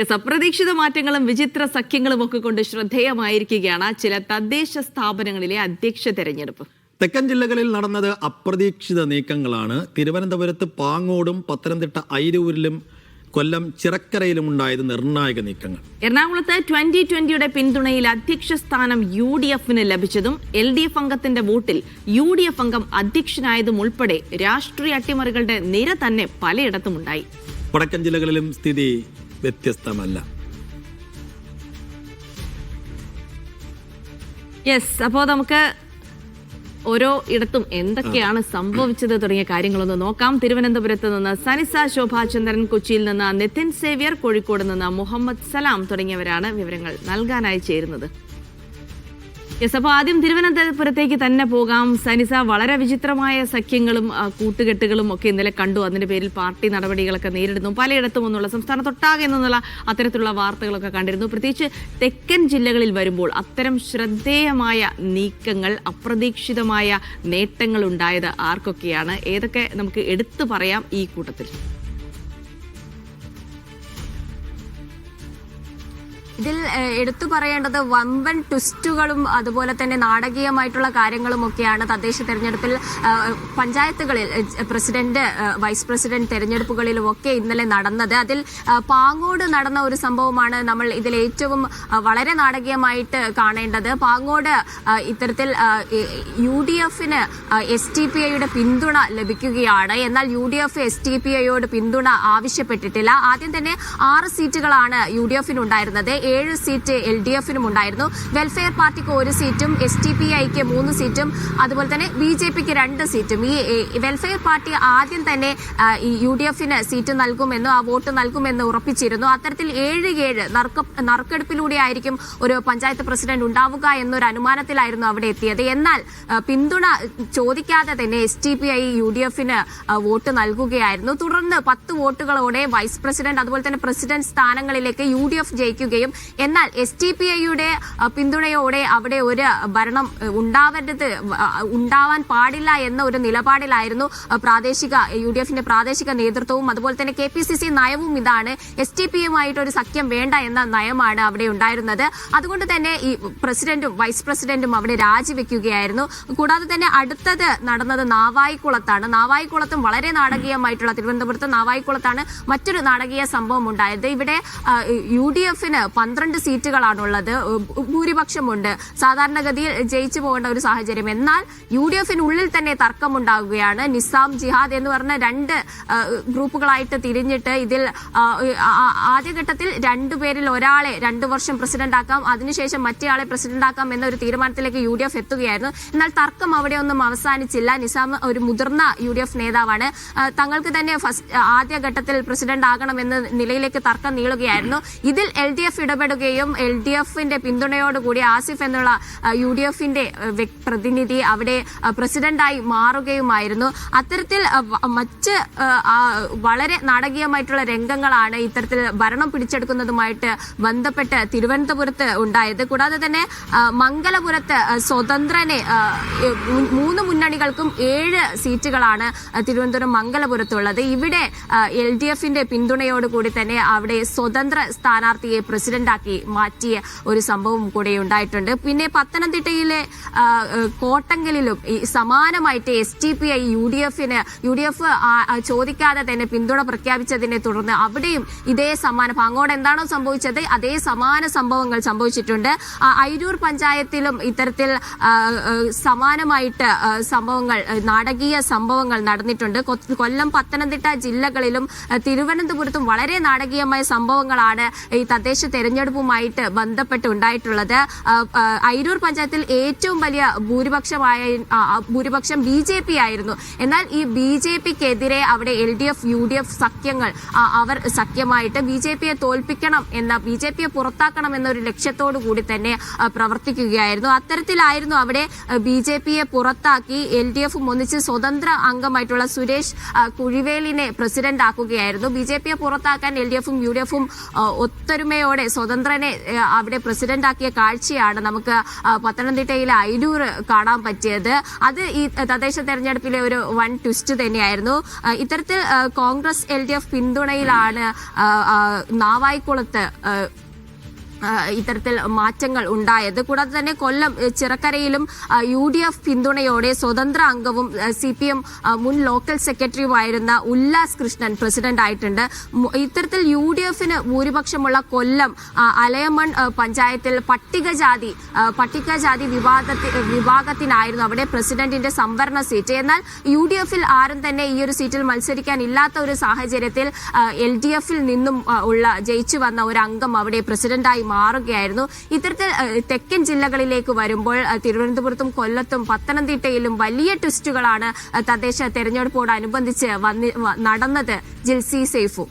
അപ്രതീക്ഷിത മാറ്റങ്ങളും വിചിത്ര സഖ്യങ്ങളും ഒക്കെ കൊണ്ട് ശ്രദ്ധേയമായിരിക്കുകയാണ് ചില തദ്ദേശ സ്ഥാപനങ്ങളിലെ അധ്യക്ഷ തെരഞ്ഞെടുപ്പ്. തെക്കൻ ജില്ലകളിൽ നടന്നത് അപ്രതീക്ഷിത നീക്കങ്ങളാണ്. തിരുവനന്തപുരത്ത് പാങ്ങോടും പത്തനംതിട്ട ഐരൂരിലും കൊല്ലം ചിറക്കരയിലും ഉണ്ടായത് നിർണായക നീക്കങ്ങൾ. എറണാകുളത്ത് 2020യുടെ പിന്തുണയിൽ അധ്യക്ഷ സ്ഥാനം UDFന് ലഭിച്ചതും LDF അംഗത്തിന്റെ വോട്ടിൽ UDF അംഗം അധ്യക്ഷനായതും ഉൾപ്പെടെ രാഷ്ട്രീയ അട്ടിമറികളുടെ നിര തന്നെ പലയിടത്തും ഉണ്ടായി. വടക്കൻ ജില്ലകളിലും സ്ഥിതി വ്യത്യസ്തമല്ല. അപ്പോൾ നമുക്ക് ഓരോ ഇടത്തും എന്തൊക്കെയാണ് സംഭവിച്ചത് തുടങ്ങിയ കാര്യങ്ങളൊന്ന് നോക്കാം. തിരുവനന്തപുരത്ത് നിന്ന് സനിസ ശോഭാചന്ദ്രൻ, കൊച്ചിയിൽ നിന്ന് നിതിൻ സേവ്യർ, കോഴിക്കോട് നിന്ന് മുഹമ്മദ് സലാം തുടങ്ങിയവരാണ് വിവരങ്ങൾ നൽകാനായി ചേരുന്നത്. അപ്പോൾ ആദ്യം തിരുവനന്തപുരത്തേക്ക് തന്നെ പോകാം. സനിസ, വളരെ വിചിത്രമായ സഖ്യങ്ങളും കൂട്ടുകെട്ടുകളും ഒക്കെ ഇന്നലെ കണ്ടു. അതിന്റെ പേരിൽ പാർട്ടി നടപടികളൊക്കെ നേരിടുന്നു. പലയിടത്തും ഒന്നുള്ള സംസ്ഥാനത്തൊട്ടാകെ നിന്നുള്ള അത്തരത്തിലുള്ള വാർത്തകളൊക്കെ കണ്ടിരുന്നു. പ്രത്യേകിച്ച് തെക്കൻ ജില്ലകളിൽ വരുമ്പോൾ അത്തരം ശ്രദ്ധേയമായ നീക്കങ്ങൾ, അപ്രതീക്ഷിതമായ നേട്ടങ്ങൾ ഉണ്ടായത് ആർക്കൊക്കെയാണ്? ഏതൊക്കെ നമുക്ക് എടുത്തു പറയാം ഈ കൂട്ടത്തിൽ? ഇതിൽ എടുത്തു പറയേണ്ടത് വമ്പൻ ട്വിസ്റ്റുകളും അതുപോലെ തന്നെ നാടകീയമായിട്ടുള്ള കാര്യങ്ങളും ഒക്കെയാണ് തദ്ദേശ തെരഞ്ഞെടുപ്പിൽ പഞ്ചായത്തുകളിൽ പ്രസിഡന്റ്, വൈസ് പ്രസിഡന്റ് തെരഞ്ഞെടുപ്പുകളിലും ഒക്കെ ഇന്നലെ നടന്നത്. അതിൽ പാങ്ങോട് നടന്ന ഒരു സംഭവമാണ് നമ്മൾ ഇതിൽ ഏറ്റവും വളരെ നാടകീയമായിട്ട് കാണേണ്ടത്. പാങ്ങോട് ഇത്തരത്തിൽ UDFന് STPIയുടെ പിന്തുണ ലഭിക്കുകയാണ്. എന്നാൽ UDF STPIയോട് പിന്തുണ ആവശ്യപ്പെട്ടിട്ടില്ല. ആദ്യം തന്നെ 6 സീറ്റുകളാണ് UDFനുണ്ടായിരുന്നത്. 7 സീറ്റ് LDFനും ഉണ്ടായിരുന്നു. വെൽഫെയർ പാർട്ടിക്ക് 1 സീറ്റും STPIക്ക് 3 സീറ്റും അതുപോലെ തന്നെ BJPക്ക് 2 സീറ്റും. ഈ വെൽഫെയർ പാർട്ടി ആദ്യം തന്നെ ഈ UDFന് സീറ്റ് നൽകുമെന്നും ആ വോട്ട് നൽകുമെന്ന് ഉറപ്പിച്ചിരുന്നു. അത്തരത്തിൽ 7-7 നറുക്കെടുപ്പിലൂടെ ആയിരിക്കും ഒരു പഞ്ചായത്ത് പ്രസിഡന്റ് ഉണ്ടാവുക എന്നൊരു അനുമാനത്തിലായിരുന്നു അവിടെ എത്തിയത്. എന്നാൽ പിന്തുണ ചോദിക്കാതെ തന്നെ STPI UDFന് വോട്ട് നൽകുകയായിരുന്നു. തുടർന്ന് 10 വോട്ടുകളോടെ വൈസ് പ്രസിഡന്റ് അതുപോലെ തന്നെ പ്രസിഡന്റ് സ്ഥാനങ്ങളിലേക്ക് UDF ജയിക്കുകയും എന്നാൽ STPIയുടെ പിന്തുണയോടെ അവിടെ ഒരു ഭരണം ഉണ്ടാവാൻ പാടില്ല എന്ന ഒരു നിലപാടിലായിരുന്നു UDFന്റെ പ്രാദേശിക നേതൃത്വവും അതുപോലെ തന്നെ KPCC നയവും ഇതാണ്. STPIയുമായിട്ട് ഒരു സഖ്യം വേണ്ട എന്ന നയമാണ് അവിടെ ഉണ്ടായിരുന്നത്. അതുകൊണ്ട് തന്നെ ഈ പ്രസിഡന്റും വൈസ് പ്രസിഡന്റും അവിടെ രാജിവെക്കുകയായിരുന്നു. കൂടാതെ തന്നെ അടുത്തത് നടന്നത് നാവായിക്കുളത്താണ്. നാവായിക്കുളത്തും വളരെ നാടകീയമായിട്ടുള്ള, തിരുവനന്തപുരത്ത് നാവായിക്കുളത്താണ് മറ്റൊരു നാടകീയ സംഭവം ഉണ്ടായത്. ഇവിടെ UDFന് 12 സീറ്റുകളാണുള്ളത്, ഭൂരിപക്ഷമുണ്ട്, സാധാരണഗതിയിൽ ജയിച്ചു പോകേണ്ട ഒരു സാഹചര്യം. എന്നാൽ UDFനുള്ളിൽ തന്നെ തർക്കമുണ്ടാകുകയാണ്. നിസാം, ജിഹാദ് എന്ന് പറഞ്ഞ 2 ഗ്രൂപ്പുകളായിട്ട് തിരിഞ്ഞിട്ട് ഇതിൽ ആദ്യഘട്ടത്തിൽ 2 പേരിൽ ഒരാളെ 2 വർഷം പ്രസിഡന്റ് ആക്കാം, അതിനുശേഷം മറ്റേയാളെ പ്രസിഡന്റ് ആക്കാം എന്നൊരു തീരുമാനത്തിലേക്ക് UDF എത്തുകയായിരുന്നു. എന്നാൽ തർക്കം അവിടെയൊന്നും അവസാനിച്ചില്ല. നിസാം ഒരു മുതിർന്ന UDF നേതാവാണ്. തങ്ങൾക്ക് തന്നെ ആദ്യഘട്ടത്തിൽ പ്രസിഡന്റ് ആകണമെന്ന നിലയിലേക്ക് തർക്കം നീളുകയായിരുന്നു. ഇതിൽ LDF ഇടപെടുകയും LDFന്റെ പിന്തുണയോടുകൂടി ആസിഫ് എന്നുള്ള UDFന്റെ പ്രതിനിധി അവിടെ പ്രസിഡന്റായി മാറുകയുമായിരുന്നു. അത്തരത്തിൽ മറ്റ് വളരെ നാടകീയമായിട്ടുള്ള രംഗങ്ങളാണ് ഇത്തരത്തിൽ ഭരണം പിടിച്ചെടുക്കുന്നതുമായിട്ട് ബന്ധപ്പെട്ട് തിരുവനന്തപുരത്ത് ഉണ്ടായത്. കൂടാതെ തന്നെ മംഗലപുരത്ത് സ്വതന്ത്രനെ 3 മുന്നണികൾക്കും 7 സീറ്റുകളാണ് തിരുവനന്തപുരം മംഗലപുരത്തുള്ളത്. ഇവിടെ LDFന്റെ പിന്തുണയോടുകൂടി തന്നെ അവിടെ സ്വതന്ത്ര സ്ഥാനാർത്ഥിയെ പ്രസിഡന്റാക്കി മാറ്റിയ ഒരു സംഭവം കൂടെ ഉണ്ടായിട്ടുണ്ട്. പിന്നെ പത്തനംതിട്ടയിലെ കോട്ടങ്കലിലും സമാനമായിട്ട് STPI UDF ചോദിക്കാതെ തന്നെ പിന്തുണ പ്രഖ്യാപിച്ചതിനെ തുടർന്ന് അവിടെയും ഇതേ സമാനം, അങ്ങോട്ട് എന്താണോ സംഭവിച്ചത് അതേ സമാന സംഭവങ്ങൾ സംഭവിച്ചിട്ടുണ്ട്. ഐരൂർ പഞ്ചായത്തിലും ഇത്തരത്തിൽ സമാനമായിട്ട് സംഭവങ്ങൾ, നാടകീയ സംഭവങ്ങൾ നടന്നിട്ടുണ്ട്. കൊല്ലം, പത്തനംതിട്ട ജില്ലകളിലും തിരുവനന്തപുരത്തും വളരെ നാടകീയമായ സംഭവങ്ങളാണ് ഈ തദ്ദേശ തെരഞ്ഞെടുപ്പുമായിട്ട് ബന്ധപ്പെട്ട് ഉണ്ടായിട്ടുള്ളത്. ഐരൂർ പഞ്ചായത്തിൽ ഏറ്റവും വലിയ ഭൂരിപക്ഷം BJP ആയിരുന്നു. എന്നാൽ ഈ BJPക്കെതിരെ അവിടെ LDF UDF സഖ്യങ്ങൾ, അവർ സഖ്യമായിട്ട് BJPയെ തോൽപ്പിക്കണം എന്ന, BJPയെ പുറത്താക്കണം എന്നൊരു ലക്ഷ്യത്തോടു കൂടി തന്നെ പ്രവർത്തിക്കുകയായിരുന്നു. അത്തരത്തിലായിരുന്നു അവിടെ BJPയെ പുറത്താക്കി LDFും ഒന്നിച്ച് സ്വതന്ത്ര അംഗമായിട്ടുള്ള സുരേഷ് കുഴിവേലിനെ പ്രസിഡന്റ് ആക്കുകയായിരുന്നു. BJPയെ പുറത്താക്കാൻ LDFും UDFും ഒത്തൊരുമയോടെ സ്വതന്ത്രനെ അവിടെ പ്രസിഡന്റാക്കിയ കാഴ്ചയാണ് നമുക്ക് പത്തനംതിട്ടയിലെ അയിരൂർ കാണാൻ പറ്റിയത്. അത് ഈ തദ്ദേശ തെരഞ്ഞെടുപ്പിലെ ഒരു വൻ ട്വിസ്റ്റ് തന്നെയായിരുന്നു. ഇത്തരത്തിൽ കോൺഗ്രസ് LDF പിന്തുണയിലാണ് നാവായിക്കുളത്ത് ഇത്തരത്തിൽ മാറ്റങ്ങൾ ഉണ്ടായത്. കൂടാതെ തന്നെ കൊല്ലം ചിറക്കരയിലും UDF പിന്തുണയോടെ സ്വതന്ത്ര അംഗവും CPM മുൻ ലോക്കൽ സെക്രട്ടറിയുമായിരുന്ന ഉല്ലാസ് കൃഷ്ണൻ പ്രസിഡന്റ് ആയിട്ടുണ്ട്. ഇത്തരത്തിൽ UDFന് ഭൂരിപക്ഷമുള്ള കൊല്ലം അലയമൺ പഞ്ചായത്തിൽ പട്ടികജാതി വിഭാഗത്തിനായിരുന്നു അവിടെ പ്രസിഡന്റിന്റെ സംവരണ സീറ്റ്. എന്നാൽ UDFൽ ആരും തന്നെ ഈ ഒരു സീറ്റിൽ മത്സരിക്കാൻ ഇല്ലാത്ത ഒരു സാഹചര്യത്തിൽ LDFൽ നിന്നും ജയിച്ചു വന്ന ഒരു അംഗം അവിടെ പ്രസിഡന്റായി മാറുകയായിരുന്നു. ഇത്തരത്തിൽ തെക്കൻ ജില്ലകളിലേക്ക് വരുമ്പോൾ തിരുവനന്തപുരത്തും കൊല്ലത്തും പത്തനംതിട്ടയിലും വലിയ ട്വിസ്റ്റുകളാണ് തദ്ദേശ തെരഞ്ഞെടുപ്പോടനുബന്ധിച്ച് നടന്നത്. ജിൽസി, സൈഫു.